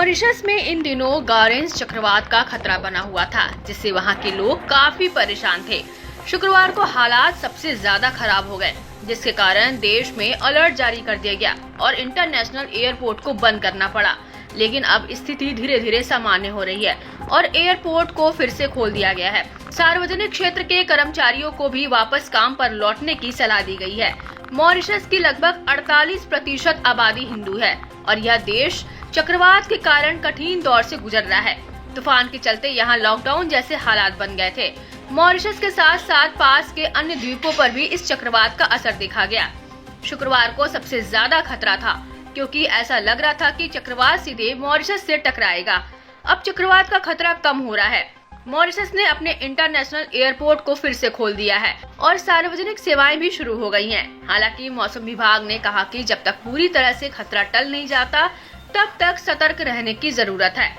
Mauritius में इन दिनों गारेंस चक्रवात का खतरा बना हुआ था, जिससे वहां के लोग काफी परेशान थे। शुक्रवार को हालात सबसे ज्यादा खराब हो गए, जिसके कारण देश में अलर्ट जारी कर दिया गया और इंटरनेशनल एयरपोर्ट को बंद करना पड़ा। लेकिन अब स्थिति धीरे धीरे सामान्य हो रही है और एयरपोर्ट को फिर से खोल दिया गया है। सार्वजनिक क्षेत्र के कर्मचारियों को भी वापस काम पर लौटने की सलाह दी गई है। मॉरिशस की लगभग 48% आबादी हिंदू है और यह देश चक्रवात के कारण कठिन दौर से गुजर रहा है। तूफान के चलते यहाँ लॉकडाउन जैसे हालात बन गए थे। मॉरिशस के साथ साथ पास के अन्य द्वीपों पर भी इस चक्रवात का असर देखा गया। शुक्रवार को सबसे ज्यादा खतरा था, क्योंकि ऐसा लग रहा था कि चक्रवात सीधे मॉरिशस से टकराएगा। अब चक्रवात का खतरा कम हो रहा है। मॉरिशस ने अपने इंटरनेशनल एयरपोर्ट को फिर से खोल दिया है और सार्वजनिक सेवाएं भी शुरू हो गई हैं। हालांकि मौसम विभाग ने कहा कि जब तक पूरी तरह से खतरा टल नहीं जाता, तब तक सतर्क रहने की जरूरत है।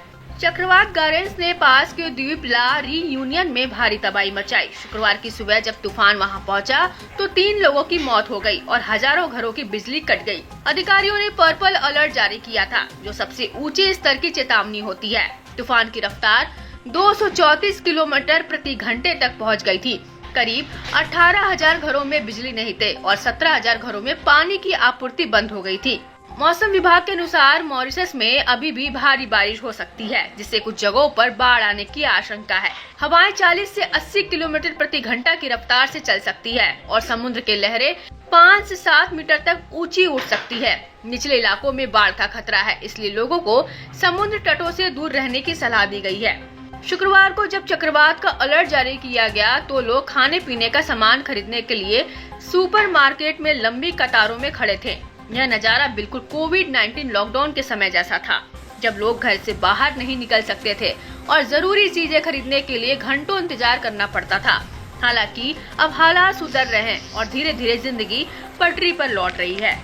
चक्रवात गारेंस ने पास के द्वीप ला रीयूनियन में भारी तबाही मचाई। शुक्रवार की सुबह जब तूफान वहां पहुंचा, तो 3 लोगों की मौत हो गई और हजारों घरों की बिजली कट गई। अधिकारियों ने पर्पल अलर्ट जारी किया था, जो सबसे ऊंचे स्तर की चेतावनी होती है। तूफान की रफ्तार 234 किलोमीटर प्रति घंटे तक पहुंच गई थी। करीब 18,000 घरों में बिजली नहीं थे और 17,000 घरों में पानी की आपूर्ति बंद हो गई थी। मौसम विभाग के अनुसार मॉरिशस में अभी भी भारी बारिश हो सकती है, जिससे कुछ जगहों पर बाढ़ आने की आशंका है। हवाएं 40 से 80 किलोमीटर प्रति घंटा की रफ्तार से चल सकती है और समुद्र की लहरें 5 से 7 मीटर तक ऊंची उठ सकती है। निचले इलाकों में बाढ़ का खतरा है, इसलिए लोगों को समुद्र तटों से दूर रहने की सलाह दी गई है। शुक्रवार को जब चक्रवात का अलर्ट जारी किया गया, तो लोग खाने पीने का सामान खरीदने के लिए सुपरमार्केट में लंबी कतारों में खड़े थे। यह नजारा बिल्कुल कोविड-19 लॉकडाउन के समय जैसा था, जब लोग घर से बाहर नहीं निकल सकते थे और जरूरी चीजें खरीदने के लिए घंटों इंतजार करना पड़ता था। हालांकि अब हालात सुधर रहे हैं और धीरे धीरे जिंदगी पटरी पर लौट रही है।